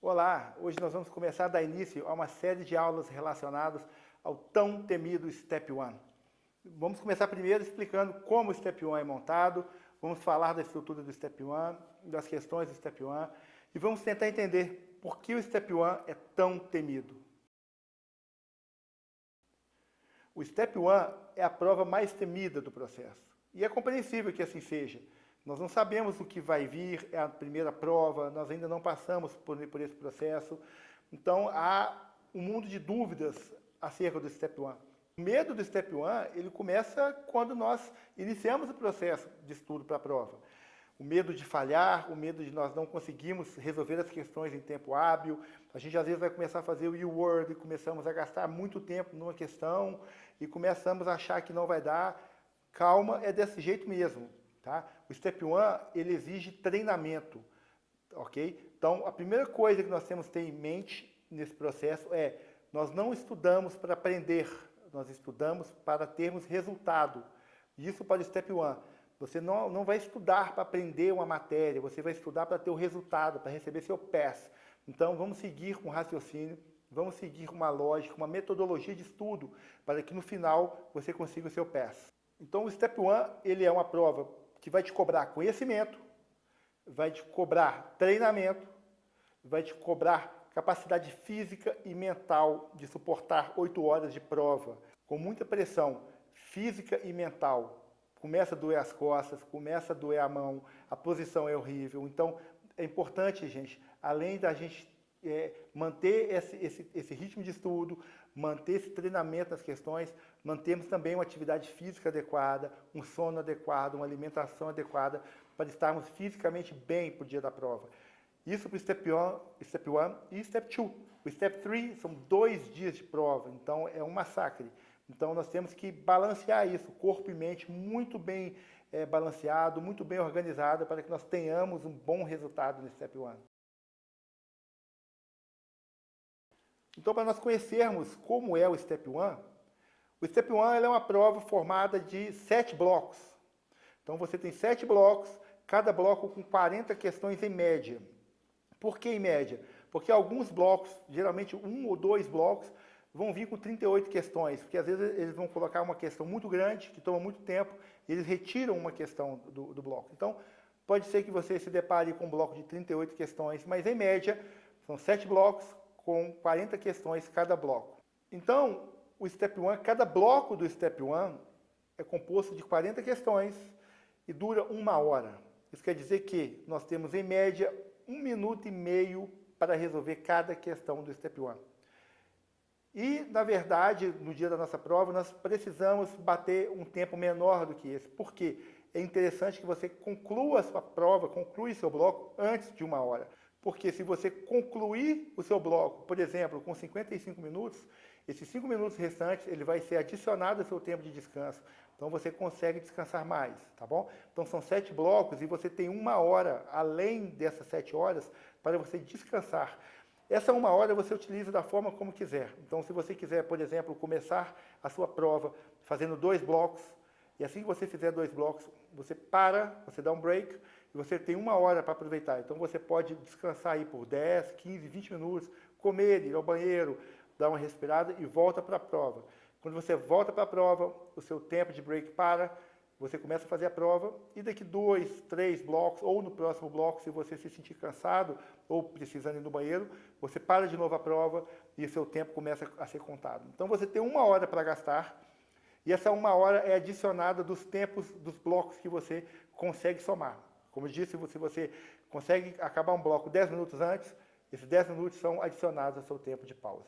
Olá, hoje nós vamos começar a dar início a uma série de aulas relacionadas ao tão temido Step 1. Vamos começar primeiro explicando como o Step 1 é montado, vamos falar da estrutura do Step 1, das questões do Step 1 e vamos tentar entender por que o Step 1 é tão temido. O Step 1 é a prova mais temida do processo e é compreensível que assim seja. Nós não sabemos o que vai vir, é a primeira prova, nós ainda não passamos por esse processo. Então, há um mundo de dúvidas acerca do Step 1. O medo do Step 1, ele começa quando nós iniciamos o processo de estudo para a prova. O medo de falhar, o medo de nós não conseguirmos resolver as questões em tempo hábil. A gente, às vezes, vai começar a fazer o U-Word e começamos a gastar muito tempo numa questão e começamos a achar que não vai dar. Calma, é desse jeito mesmo. Tá? O Step 1, ele exige treinamento, ok? Então, a primeira coisa que nós temos que ter em mente nesse processo é, nós não estudamos para aprender, nós estudamos para termos resultado. Isso para o Step 1. Você não vai estudar para aprender uma matéria, você vai estudar para ter o resultado, para receber seu pass. Então, vamos seguir com raciocínio, vamos seguir uma lógica, uma metodologia de estudo, para que no final você consiga o seu pass. Então, o Step 1, ele é uma prova que vai te cobrar conhecimento, vai te cobrar treinamento, vai te cobrar capacidade física e mental de suportar 8 horas de prova, com muita pressão física e mental. Começa a doer as costas, começa a doer a mão, a posição é horrível. Então, é importante, gente, além da gente manter esse ritmo de estudo, manter esse treinamento nas questões, mantemos também uma atividade física adequada, um sono adequado, uma alimentação adequada, para estarmos fisicamente bem para o dia da prova. Isso para o Step 1 e Step 2. O Step 3 são 2 dias de prova, então é um massacre. Então nós temos que balancear isso, corpo e mente, muito bem balanceado, muito bem organizado, para que nós tenhamos um bom resultado no Step 1. Então, para nós conhecermos como é o Step 1 é uma prova formada de 7 blocos. Então, você tem 7 blocos, cada bloco com 40 questões em média. Por que em média? Porque alguns blocos, geralmente 1 ou 2 blocos, vão vir com 38 questões, porque às vezes eles vão colocar uma questão muito grande, que toma muito tempo, e eles retiram uma questão do bloco. Então, pode ser que você se depare com um bloco de 38 questões, mas em média, são 7 blocos, com 40 questões cada bloco. Então, o Step 1, cada bloco do Step 1 é composto de 40 questões e dura 1 hora. Isso quer dizer que nós temos, em média, 1 minuto e meio para resolver cada questão do Step 1. E, na verdade, no dia da nossa prova, nós precisamos bater um tempo menor do que esse. Por quê? É interessante que você conclua a sua prova, conclua seu bloco antes de 1 hora. Porque se você concluir o seu bloco, por exemplo, com 55 minutos, esses 5 minutos restantes, ele vai ser adicionado ao seu tempo de descanso. Então, você consegue descansar mais, tá bom? Então, são 7 blocos e você tem 1 hora, além dessas 7 horas, para você descansar. Essa 1 hora você utiliza da forma como quiser. Então, se você quiser, por exemplo, começar a sua prova fazendo 2 blocos, e assim que você fizer 2 blocos, você para, você dá um break, e você tem 1 hora para aproveitar. Então, você pode descansar aí por 10, 15, 20 minutos, comer, ir ao banheiro, dar uma respirada e volta para a prova. Quando você volta para a prova, o seu tempo de break para, você começa a fazer a prova, e daqui 2, 3 blocos, ou no próximo bloco, se você se sentir cansado, ou precisando ir no banheiro, você para de novo a prova e o seu tempo começa a ser contado. Então, você tem 1 hora para gastar, e essa 1 hora é adicionada dos tempos dos blocos que você consegue somar. Como eu disse, se você consegue acabar um bloco 10 minutos antes, esses 10 minutos são adicionados ao seu tempo de pausa.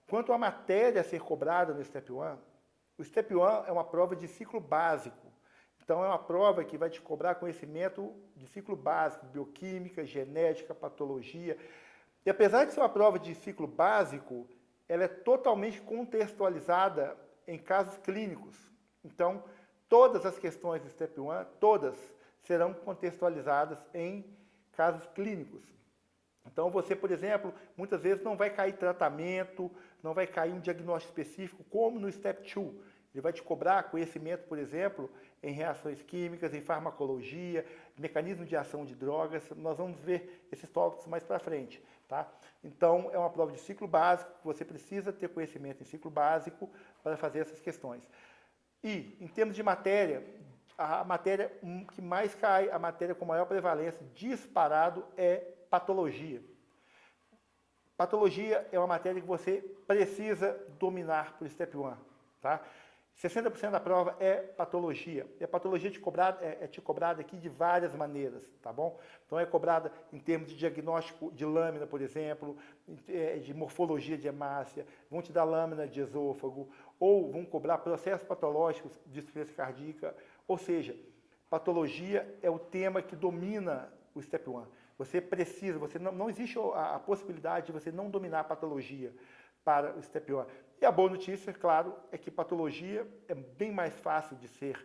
Quanto à matéria a ser cobrada no Step 1, o Step 1 é uma prova de ciclo básico. Então, é uma prova que vai te cobrar conhecimento de ciclo básico, bioquímica, genética, patologia. E apesar de ser uma prova de ciclo básico, ela é totalmente contextualizada em casos clínicos. Então, todas as questões do Step 1, todas serão contextualizadas em casos clínicos. Então, você, por exemplo, muitas vezes não vai cair tratamento, não vai cair um diagnóstico específico, como no Step 2. Ele vai te cobrar conhecimento, por exemplo, em reações químicas, em farmacologia, mecanismo de ação de drogas. Nós vamos ver esses tópicos mais para frente, tá? Então, é uma prova de ciclo básico, você precisa ter conhecimento em ciclo básico para fazer essas questões. E, em termos de matéria, a matéria que mais cai, a matéria com maior prevalência, disparado, é patologia. Patologia é uma matéria que você precisa dominar por Step 1, tá? 60% da prova é patologia. E a patologia é te cobrada aqui de várias maneiras, tá bom? Então é cobrada em termos de diagnóstico de lâmina, por exemplo, de morfologia de hemácia, vão te dar lâmina de esôfago, ou vão cobrar processos patológicos de insuficiência cardíaca. Ou seja, patologia é o tema que domina o Step 1. Você precisa, não existe a possibilidade de você não dominar a patologia para o Step 1. E a boa notícia, claro, é que patologia é bem mais fácil de ser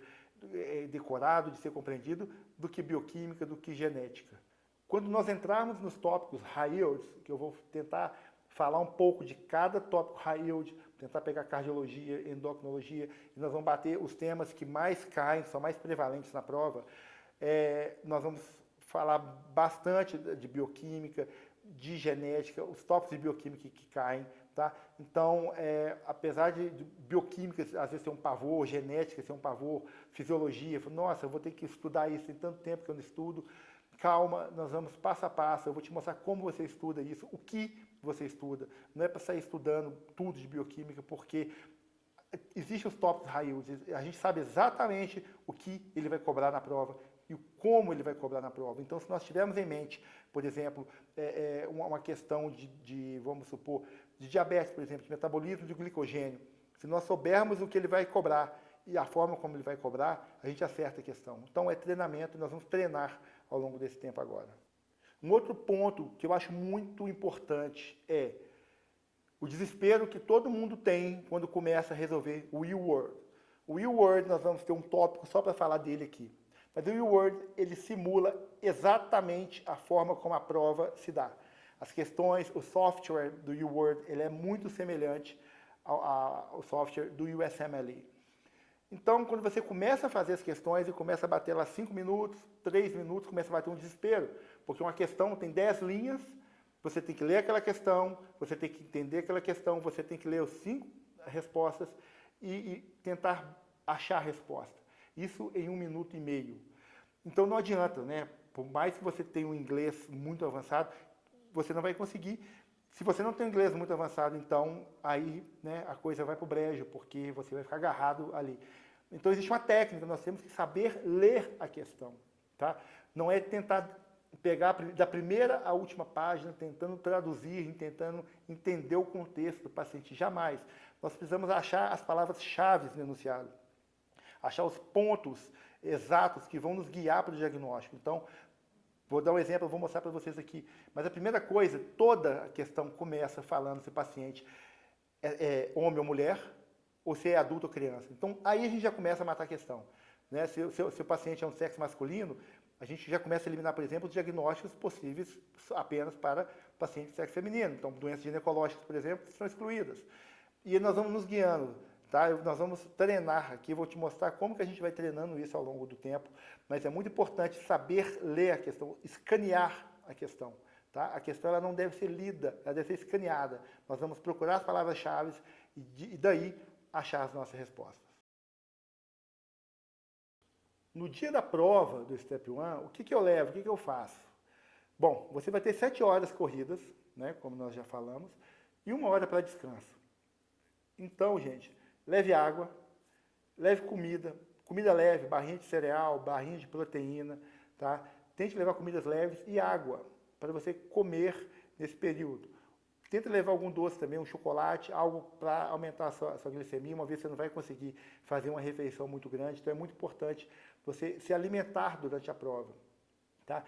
decorado, de ser compreendido, do que bioquímica, do que genética. Quando nós entrarmos nos tópicos high yields, que eu vou tentar falar um pouco de cada tópico high yield, tentar pegar cardiologia, endocrinologia, e nós vamos bater os temas que mais caem, são mais prevalentes na prova, nós vamos falar bastante de bioquímica, de genética, os tópicos de bioquímica que caem, tá? Então, apesar de bioquímica às vezes ser um pavor, genética ser um pavor, fisiologia, nossa, eu vou ter que estudar isso, tem tanto tempo que eu não estudo. Calma, nós vamos passo a passo, eu vou te mostrar como você estuda isso, o que você estuda. Não é para sair estudando tudo de bioquímica, porque existem os tópicos high yield, a gente sabe exatamente o que ele vai cobrar na prova e como ele vai cobrar na prova. Então, se nós tivermos em mente, por exemplo, uma questão vamos supor, de diabetes, por exemplo, de metabolismo de glicogênio, se nós soubermos o que ele vai cobrar e a forma como ele vai cobrar, a gente acerta a questão. Então, é treinamento, e nós vamos treinar ao longo desse tempo agora. Um outro ponto que eu acho muito importante é o desespero que todo mundo tem quando começa a resolver o U-Word. O U-Word, nós vamos ter um tópico só para falar dele aqui. Mas o U-Word, ele simula exatamente a forma como a prova se dá. As questões, o software do U-Word, ele é muito semelhante ao software do USMLE. Então, quando você começa a fazer as questões e começa a bater lá 5 minutos, 3 minutos, começa a bater um desespero, porque uma questão tem 10 linhas, você tem que ler aquela questão, você tem que entender aquela questão, você tem que ler as 5 respostas e tentar achar a resposta. Isso em 1 minuto e meio. Então não adianta, né? Por mais que você tenha um inglês muito avançado, você não vai conseguir. Se você não tem um inglês muito avançado, então aí, né, a coisa vai para o brejo, porque você vai ficar agarrado ali. Então existe uma técnica, nós temos que saber ler a questão, tá? Não é tentar pegar da primeira à última página, tentando traduzir, tentando entender o contexto do paciente, jamais. Nós precisamos achar as palavras-chave no enunciado, achar os pontos exatos que vão nos guiar para o diagnóstico. Então, vou dar um exemplo, eu vou mostrar para vocês aqui. Mas a primeira coisa, toda a questão começa falando se o paciente é homem ou mulher, ou se é adulto ou criança. Então, aí a gente já começa a matar a questão. Né? Se o paciente é um sexo masculino, a gente já começa a eliminar, por exemplo, os diagnósticos possíveis apenas para pacientes de sexo feminino. Então, doenças ginecológicas, por exemplo, são excluídas. E nós vamos nos guiando. Tá? Nós vamos treinar aqui, vou te mostrar como que a gente vai treinando isso ao longo do tempo, mas é muito importante saber ler a questão, escanear a questão. Tá? A questão ela não deve ser lida, ela deve ser escaneada. Nós vamos procurar as palavras-chave e daí achar as nossas respostas. No dia da prova do Step 1, o que eu levo, o que eu faço? Bom, você vai ter 7 horas corridas, né, como nós já falamos, e 1 hora para descanso. Então, gente, leve água, leve comida leve, barrinha de cereal, barrinha de proteína, tá? Tente levar comidas leves e água para você comer nesse período. Tenta levar algum doce também, um chocolate, algo para aumentar a sua glicemia, uma vez que você não vai conseguir fazer uma refeição muito grande, então é muito importante você se alimentar durante a prova, tá?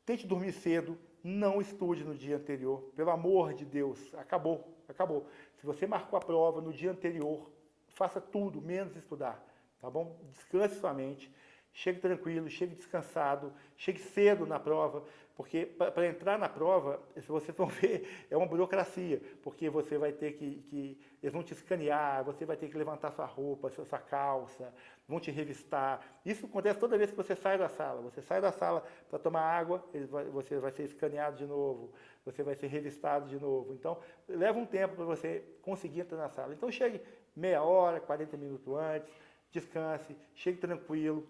Tente dormir cedo, não estude no dia anterior, pelo amor de Deus, acabou. Se você marcou a prova no dia anterior, faça tudo, menos estudar, tá bom? Descanse sua mente, chegue tranquilo, chegue descansado, chegue cedo na prova, Porque para entrar na prova, se vocês vão ver, é uma burocracia, porque você vai ter eles vão te escanear, você vai ter que levantar sua roupa, sua calça, vão te revistar. Isso acontece toda vez que você sai da sala. Você sai da sala para tomar água, você vai ser escaneado de novo, você vai ser revistado de novo. Então, leva um tempo para você conseguir entrar na sala. Então, chegue meia hora, 40 minutos antes, descanse, chegue tranquilo.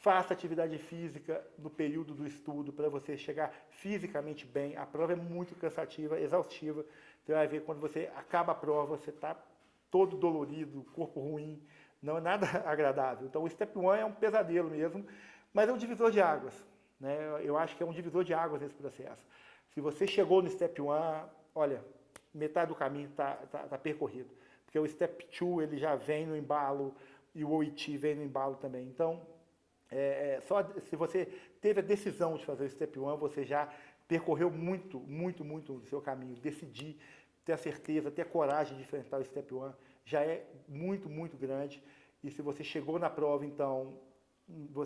Faça atividade física no período do estudo para você chegar fisicamente bem. A prova é muito cansativa, exaustiva. Você vai ver quando você acaba a prova, você está todo dolorido, corpo ruim. Não é nada agradável. Então o Step 1 é um pesadelo mesmo, mas é um divisor de águas. Né? Eu acho que é um divisor de águas esse processo. Se você chegou no Step 1, olha, metade do caminho está percorrido. Porque o Step 2 ele já vem no embalo e o OIT vem no embalo também. Então, só se você teve a decisão de fazer o Step 1, você já percorreu muito do seu caminho. Decidir, ter a certeza, ter a coragem de enfrentar o Step 1 já é muito grande. E se você chegou na prova, então,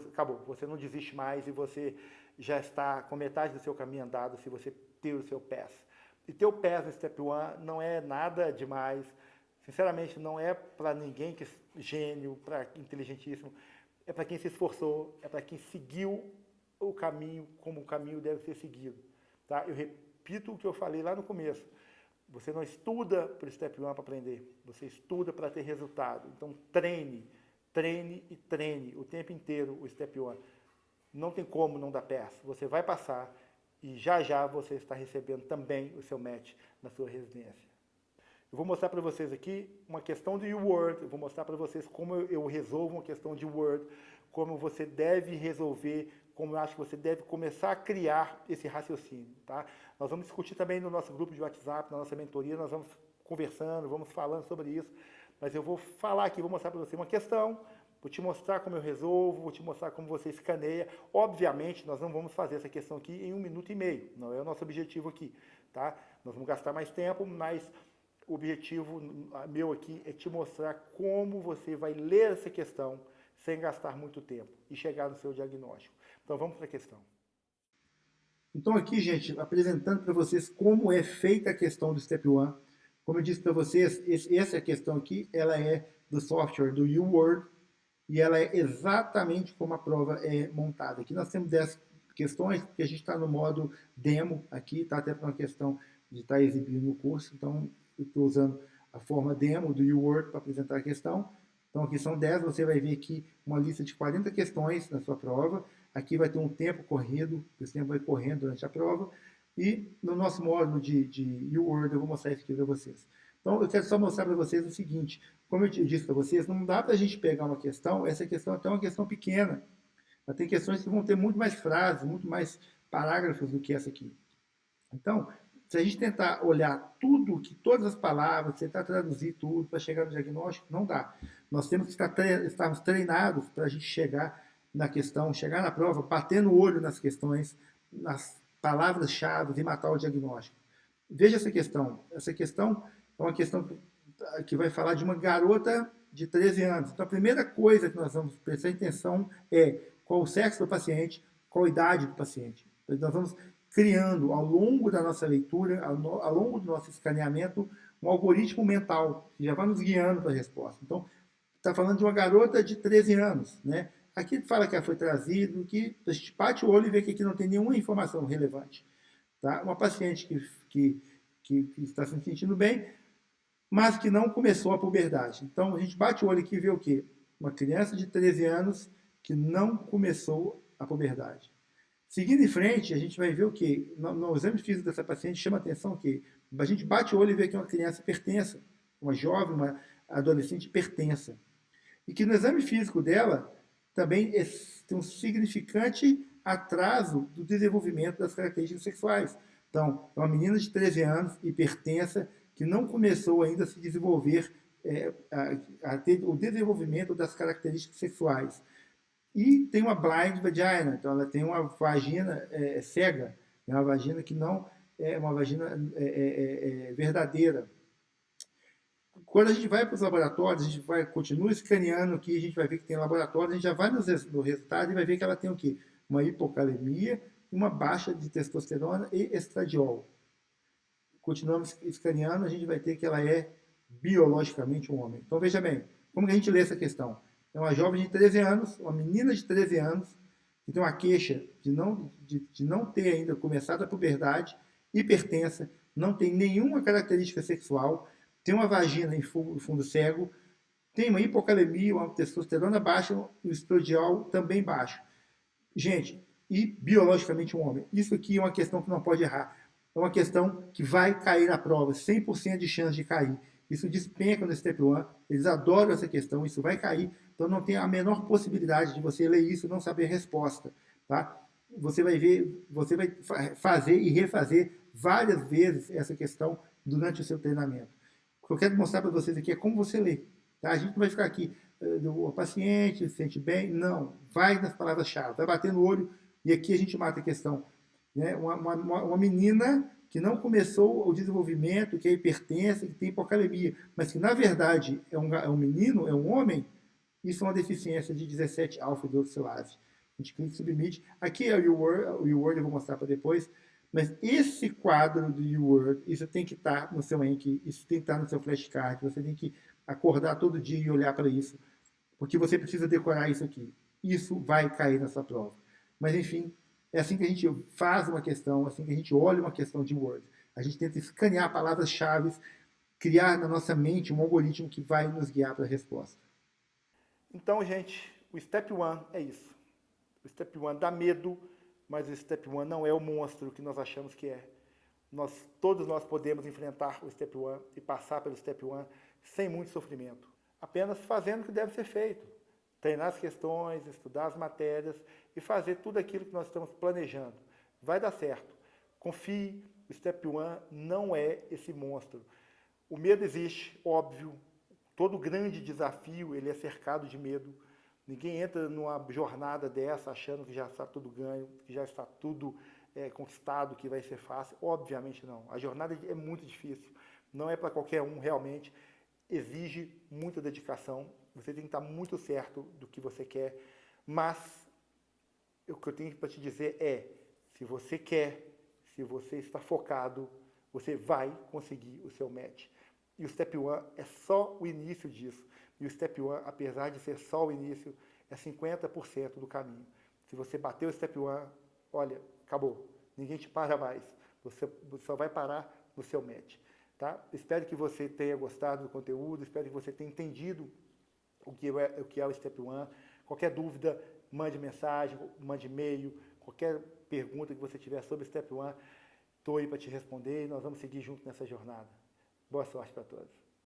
acabou. Você não desiste mais e você já está com metade do seu caminho andado se você ter o seu PAS. E ter o PAS no Step 1 não é nada demais. Sinceramente, não é para ninguém que é gênio, para inteligentíssimo. É para quem se esforçou, é para quem seguiu o caminho como o caminho deve ser seguido. Tá? Eu repito o que eu falei lá no começo. Você não estuda para o Step 1 para aprender, você estuda para ter resultado. Então treine o tempo inteiro o Step 1. Não tem como não dar PAS. Você vai passar e já você está recebendo também o seu match na sua residência. Eu vou mostrar para vocês aqui uma questão de Word, eu vou mostrar para vocês como eu resolvo uma questão de Word, como você deve resolver, como eu acho que você deve começar a criar esse raciocínio. Tá? Nós vamos discutir também no nosso grupo de WhatsApp, na nossa mentoria, nós vamos conversando, vamos falando sobre isso, mas eu vou falar aqui, vou mostrar para você uma questão, vou te mostrar como eu resolvo, vou te mostrar como você escaneia. Obviamente, nós não vamos fazer essa questão aqui em 1 minuto e meio, não é o nosso objetivo aqui. Tá? Nós vamos gastar mais tempo, mas o objetivo meu aqui é te mostrar como você vai ler essa questão sem gastar muito tempo e chegar no seu diagnóstico. Então vamos para a questão. Então aqui, gente, apresentando para vocês como é feita a questão do Step 1. Como eu disse para vocês, essa questão aqui, ela é do software do UWord e ela é exatamente como a prova é montada. Aqui nós temos 10 questões, porque a gente está no modo demo aqui, tá até para uma questão de estar exibindo no curso, então eu estou usando a forma demo do UWord para apresentar a questão. Então aqui são 10, você vai ver aqui uma lista de 40 questões na sua prova. Aqui vai ter um tempo corrido, esse tempo vai correndo durante a prova. E no nosso módulo de UWord eu vou mostrar isso aqui para vocês. Então eu quero só mostrar para vocês o seguinte, como eu disse para vocês, não dá para a gente pegar uma questão, essa questão é até uma questão pequena. Mas tem questões que vão ter muito mais frases, muito mais parágrafos do que essa aqui. Então, se a gente tentar olhar tudo, todas as palavras, tentar traduzir tudo para chegar no diagnóstico, não dá. Nós temos que estarmos treinados para a gente chegar na questão, chegar na prova, batendo o olho nas questões, nas palavras-chave e matar o diagnóstico. Veja essa questão. Essa questão é uma questão que vai falar de uma garota de 13 anos. Então, a primeira coisa que nós vamos prestar atenção é qual o sexo do paciente, qual a idade do paciente. Nós vamos criando, ao longo da nossa leitura, ao longo do nosso escaneamento, um algoritmo mental que já vai nos guiando para a resposta. Então, está falando de uma garota de 13 anos. Né? Aqui fala que ela foi trazida, que a gente bate o olho e vê que aqui não tem nenhuma informação relevante. Tá? Uma paciente que está se sentindo bem, mas que não começou a puberdade. Então, a gente bate o olho aqui e vê o quê? Uma criança de 13 anos que não começou a puberdade. Seguindo em frente, a gente vai ver o quê? No exame físico dessa paciente, chama a atenção que a gente bate o olho e vê que é uma criança hipertensa, uma jovem, uma adolescente hipertensa. E que no exame físico dela também tem um significante atraso do desenvolvimento das características sexuais. Então, é uma menina de 13 anos, hipertensa, que não começou ainda a se desenvolver, a ter o desenvolvimento das características sexuais. E tem uma blind vagina, então ela tem uma vagina cega, é uma vagina que não é uma vagina verdadeira. Quando a gente vai para os laboratórios, a gente continua escaneando aqui, a gente vai ver que tem laboratórios, a gente já vai no resultado e vai ver que ela tem o quê? Uma hipocalemia, uma baixa de testosterona e estradiol. Continuamos escaneando, a gente vai ter que ela é biologicamente um homem. Então, veja bem, como que a gente lê essa questão? É uma jovem de 13 anos, uma menina de 13 anos, que tem uma queixa de não ter ainda começado a puberdade, hipertensa, não tem nenhuma característica sexual, tem uma vagina em fundo cego, tem uma hipocalemia, uma testosterona baixa, o estradiol também baixo. Gente, e biologicamente um homem. Isso aqui é uma questão que não pode errar. É uma questão que vai cair na prova, 100% de chance de cair. Isso despenca no Step 1, eles adoram essa questão, isso vai cair, então não tem a menor possibilidade de você ler isso e não saber a resposta. Tá? Você vai ver, você vai fazer e refazer várias vezes essa questão durante o seu treinamento. O que eu quero mostrar para vocês aqui é como você lê. Tá? A gente não vai ficar aqui, o paciente se sente bem, não. Vai nas palavras-chave, vai bater no olho e aqui a gente mata a questão. Né? Uma menina que não começou o desenvolvimento, que é hipertensa, que tem hipocalemia, mas que na verdade é um menino, é um homem, isso é uma deficiência de 17-alfa-hidroxilase. A gente clica e submite. Aqui é o U-Word eu vou mostrar para depois, mas esse quadro do U-Word, isso tem que estar no seu Enki, isso tem que estar no seu flashcard, você tem que acordar todo dia e olhar para isso, porque você precisa decorar isso aqui. Isso vai cair na sua prova. Mas, enfim, é assim que a gente faz uma questão, assim que a gente olha uma questão de Word. A gente tenta escanear palavras-chave, criar na nossa mente um algoritmo que vai nos guiar para a resposta. Então, gente, o Step 1 é isso. O Step 1 dá medo, mas o Step 1 não é o monstro que nós achamos que é. Todos nós podemos enfrentar o Step 1 e passar pelo Step 1 sem muito sofrimento. Apenas fazendo o que deve ser feito. Treinar as questões, estudar as matérias e fazer tudo aquilo que nós estamos planejando. Vai dar certo. Confie, o Step 1 não é esse monstro. O medo existe, óbvio. Todo grande desafio ele é cercado de medo. Ninguém entra numa jornada dessa achando que já está tudo ganho, que já está tudo conquistado, que vai ser fácil. Obviamente não. A jornada é muito difícil. Não é para qualquer um, realmente. Exige muita dedicação. Você tem que estar muito certo do que você quer. Mas o que eu tenho para te dizer é, se você quer, se você está focado, você vai conseguir o seu match. E o Step 1 é só o início disso. E o Step 1, apesar de ser só o início, é 50% do caminho. Se você bater o Step 1, olha, acabou. Ninguém te para mais. Você só vai parar no seu match. Tá? Espero que você tenha gostado do conteúdo, espero que você tenha entendido o que é o Step 1. Qualquer dúvida, mande mensagem, mande e-mail, qualquer pergunta que você tiver sobre o Step 1, estou aí para te responder e nós vamos seguir juntos nessa jornada. Boa sorte para todos.